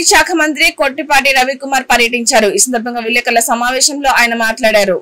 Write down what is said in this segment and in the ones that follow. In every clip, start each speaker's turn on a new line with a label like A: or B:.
A: పంచాయతీ శాఖ మంత్రి కొట్టిపాటి రవికుమార్ పర్యటించారు. ఈ సందర్భంగా విలేకరుల సమావేశంలో ఆయన మాట్లాడారు.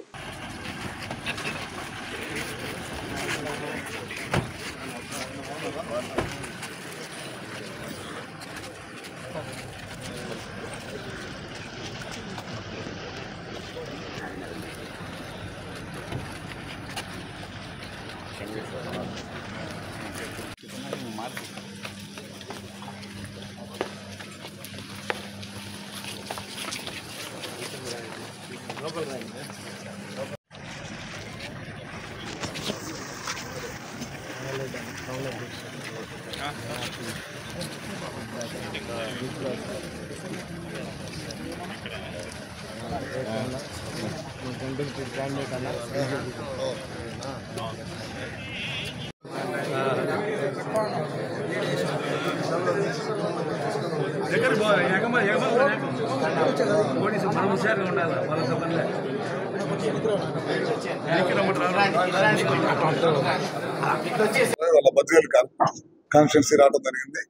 B: కాన్స్టిట్యున్సీ రావడం జరిగింది.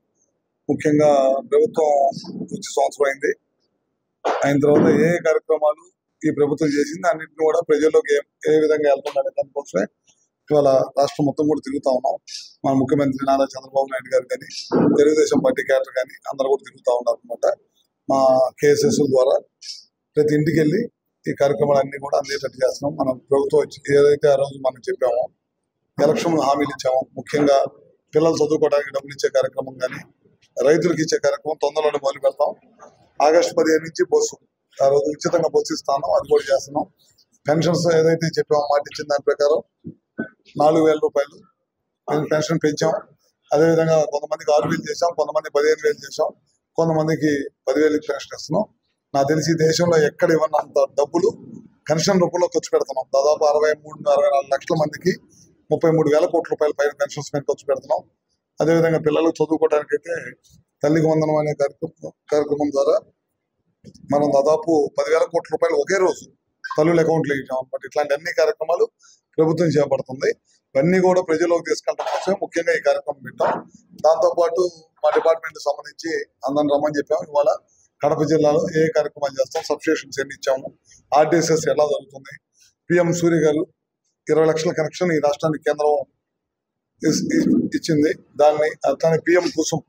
B: ముఖ్యంగా ప్రభుత్వం వచ్చి సంవత్సరం అయింది. అయిన తర్వాత ఏ కార్యక్రమాలు ఈ ప్రభుత్వం చేసింది అన్నింటినీ కూడా ప్రజల్లోకి ఏ విధంగా వెళ్తుందనే దానికోసమే ఇవాళ రాష్ట్రం మొత్తం కూడా తిరుగుతా ఉన్నాం. మన ముఖ్యమంత్రి నారా చంద్రబాబు నాయుడు గారు కానీ తెలుగుదేశం పార్టీ క్యాడర్ కానీ అందరూ కూడా తిరుగుతూ ఉన్నారు అనమాట. మా కేఎస్ఎస్ ద్వారా ప్రతి ఇంటికి వెళ్ళి ఈ కార్యక్రమాలన్నీ కూడా అందేటట్టు చేస్తున్నాం. మనం ప్రభుత్వం వచ్చి ఏదైతే ఆ రోజు మనం చెప్పామో ఎలక్షన్ హామీలు ఇచ్చాము. ముఖ్యంగా పిల్లలు చదువుకోవడానికి డబ్బులు ఇచ్చే కార్యక్రమం కానీ రైతులకు ఇచ్చే కార్యక్రమం తొందరలోనే మొదలు పెడతాం. ఆగస్టు 15 నుంచి బస్సు ఆ రోజు ఉచితంగా బస్సు ఇస్తాను, అది కూడా చేస్తున్నాం. పెన్షన్స్ ఏదైతే చెప్పామో మాట ఇచ్చిన దాని ప్రకారం 4,000 రూపాయలు పెన్షన్ పెంచాం. అదేవిధంగా కొంతమందికి 6,000 చేసాం, కొంతమంది 15,000 చేసాం, కొంతమందికి 10,000 పెన్షన్ ఇస్తున్నాం. నాకు తెలిసి దేశంలో ఎక్కడ ఇవ్వనంత డబ్బులు పెన్షన్ రూపంలో ఖర్చు పెడుతున్నాం. దాదాపు 63-64 లక్షల మందికి 33,000 కోట్ల రూపాయల పైన పెన్షన్స్ మీద ఖర్చు పెడుతున్నాం. అదేవిధంగా పిల్లలు చదువుకోవడానికి అయితే తల్లికి వందనం అనే కార్యక్రమం ద్వారా మనం దాదాపు 10,000 కోట్ల రూపాయలు ఒకే రోజు తల్లుల అకౌంట్లో ఇచ్చాం అనమాట. ఇట్లాంటి అన్ని కార్యక్రమాలు ప్రభుత్వం చేపడుతుంది. ఇవన్నీ కూడా ప్రజల్లోకి తీసుకెళ్ళడం కోసమే ముఖ్యంగా ఈ కార్యక్రమం పెట్టాం. దాంతోపాటు మా డిపార్ట్మెంట్ సంబంధించి అందరిని రమ్మని చెప్పాము. ఇవాళ కడప జిల్లాలో ఏ కార్యక్రమాలు చేస్తాం, సబ్స్టేషన్స్ ఎన్ని ఇచ్చాము, ఆర్టీఎస్ఎస్ ఎలా జరుగుతుంది, పిఎం సూర్య గారు 20 లక్షల కనెక్షన్ ఈ రాష్ట్రానికి కేంద్రం ఇచ్చింది. దాన్ని అట్లానే పిఎం కుసుమ్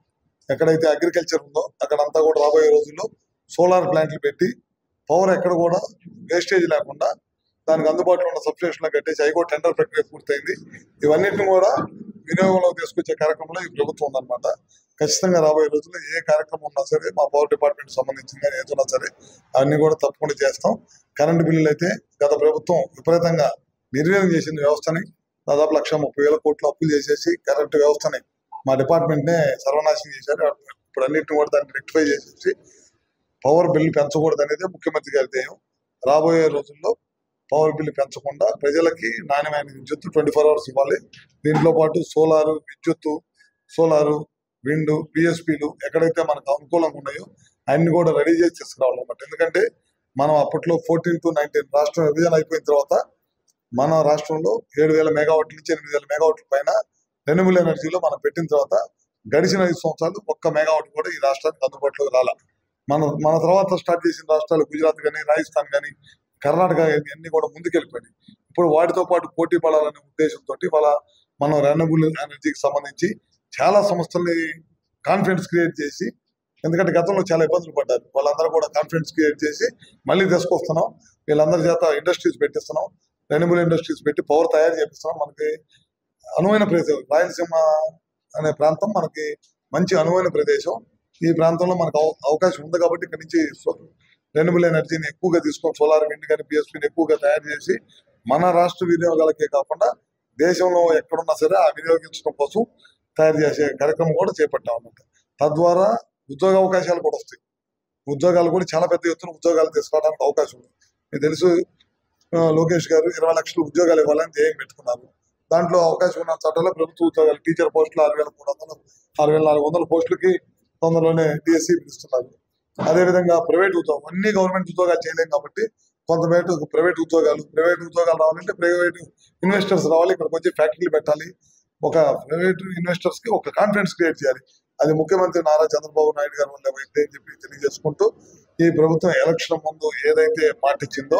B: ఎక్కడైతే అగ్రికల్చర్ ఉందో అక్కడంతా కూడా రాబోయే రోజుల్లో సోలార్ ప్లాంట్లు పెట్టి పవర్ ఎక్కడ కూడా వేస్టేజ్ లేకుండా దానికి అందుబాటులో ఉన్న సబ్స్టేషన్లో కట్టేసి అవి కూడా టెండర్ ప్రక్రియ పూర్తయింది. ఇవన్నిటిని కూడా వినియోగంలోకి తీసుకొచ్చే కార్యక్రమంలో ఈ ప్రభుత్వం ఉందన్నమాట. ఖచ్చితంగా రాబోయే రోజుల్లో ఏ కార్యక్రమం ఉన్నా సరే మా పవర్ డిపార్ట్మెంట్ సంబంధించిన కానీ ఏదైనా సరే అవన్నీ కూడా తప్పకుండా చేస్తాం. కరెంటు బిల్లులు అయితే గత ప్రభుత్వం విపరీతంగా నిర్వీర్యం చేసిన వ్యవస్థని దాదాపు 1,30,000 కోట్లు అప్పులు చేసేసి కరెంటు వ్యవస్థని మా డిపార్ట్మెంట్నే సర్వనాశనం చేశారు. ఇప్పుడు అన్నింటిని కూడా దాన్ని రెక్టిఫై చేసేసి పవర్ బిల్లు పెంచకూడదు అనేది ముఖ్యమంత్రి గారి ధ్యేయం. రాబోయే రోజుల్లో పవర్ బిల్లు పెంచకుండా ప్రజలకి నాణ్యమైన విద్యుత్ 24 hours ఇవ్వాలి. దీంట్లో పాటు సోలారు విద్యుత్తు, సోలారు, విండ్, పిఎస్పీలు ఎక్కడైతే మనకు అనుకూలంగా ఉన్నాయో అన్ని కూడా రెడీ చేసి తీసుకురావాలన్నమాట. ఎందుకంటే మనం అప్పట్లో 14 to 19 రాష్ట్రం విభజన అయిపోయిన తర్వాత మన రాష్ట్రంలో 7,000 మెగావాట్ల నుంచి 8,000 మెగావాట్ల పైన రెన్యూబుల్ ఎనర్జీలో మనం పెట్టిన తర్వాత గడిచిన 5 సంవత్సరాలు ఒక్క మెగావాట్ కూడా ఈ రాష్ట్రానికి అందుబాటులోకి రాల. మన తర్వాత స్టార్ట్ చేసిన రాష్ట్రాలు గుజరాత్ కానీ, రాజస్థాన్ కానీ, కర్ణాటక అన్ని కూడా ముందుకెళ్ళిపోయినాయి. ఇప్పుడు వాటితో పాటు పోటీ పడాలనే ఉద్దేశంతో మనం రెన్యూబుల్ ఎనర్జీకి సంబంధించి చాలా సంస్థల్ని కాన్ఫిడెన్స్ క్రియేట్ చేసి, ఎందుకంటే గతంలో చాలా ఇబ్బందులు పడ్డారు, వాళ్ళందరూ కూడా కాన్ఫిడెన్స్ క్రియేట్ చేసి మళ్ళీ తీసుకొస్తున్నాం. వీళ్ళందరి చేత ఇండస్ట్రీస్ పెట్టిస్తున్నాం, రెన్యూబుల్ ఇండస్ట్రీస్ పెట్టి పవర్ తయారు చేపిస్తున్నాం. మనకి అనువైన ప్రదేశం రాయలసీమ అనే ప్రాంతం మనకి మంచి అనువైన ప్రదేశం. ఈ ప్రాంతంలో మనకు అవకాశం ఉంది కాబట్టి ఇక్కడి నుంచి రెన్యూబుల్ ఎనర్జీని ఎక్కువగా తీసుకొని సోలార్, విండ్ కానీ, పిఎస్పీని ఎక్కువగా తయారు చేసి మన రాష్ట్ర వినియోగాలకే కాకుండా దేశంలో ఎక్కడున్నా సరే ఆ వినియోగించడం కోసం తయారు చేసే కార్యక్రమం కూడా చేపట్టాం అన్నమాట. తద్వారా ఉద్యోగ అవకాశాలు కూడా వస్తాయి. ఉద్యోగాలు కూడా చాలా పెద్ద ఎత్తున ఉద్యోగాలు తీసుకోవడానికి అవకాశం ఉంది. మీకు తెలుసు, లోకేష్ గారు 20 లక్షల ఉద్యోగాలు ఇవ్వాలని ధ్యేయం పెట్టుకున్నారు. దాంట్లో అవకాశం ఉన్న చట్టాల్లో ప్రభుత్వ ఉద్యోగాలు, టీచర్ పోస్టులు 6,300, 6,400 పోస్టులకి తొందరలోనే డిఎస్సి పిలుస్తున్నారు. అదేవిధంగా ప్రైవేట్ ఉద్యోగం, అన్ని గవర్నమెంట్ ఉద్యోగాలు చేయలేం కాబట్టి కొంతమేర ప్రైవేట్ ఉద్యోగాలు రావాలంటే ప్రైవేట్ ఇన్వెస్టర్స్ రావాలి, ఇక్కడికి వచ్చి ఫ్యాక్టరీలు పెట్టాలి. ఒక ప్రైవేట్ ఇన్వెస్టర్స్ కి ఒక కాన్ఫిడెన్స్ క్రియేట్ చేయాలి. అది ముఖ్యమంత్రి నారా చంద్రబాబు నాయుడు గారి వల్ల అయింది అని చెప్పి తెలియజేసుకుంటూ ఈ ప్రభుత్వం ఎలక్షన్ ముందు ఏదైతే మాట ఇచ్చిందో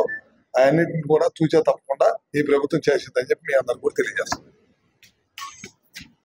B: అన్నింటిని కూడా తూచా తప్పకుండా ఈ ప్రభుత్వం చేసిందని చెప్పి మీ అందరికి కూడా తెలియజేస్తాం.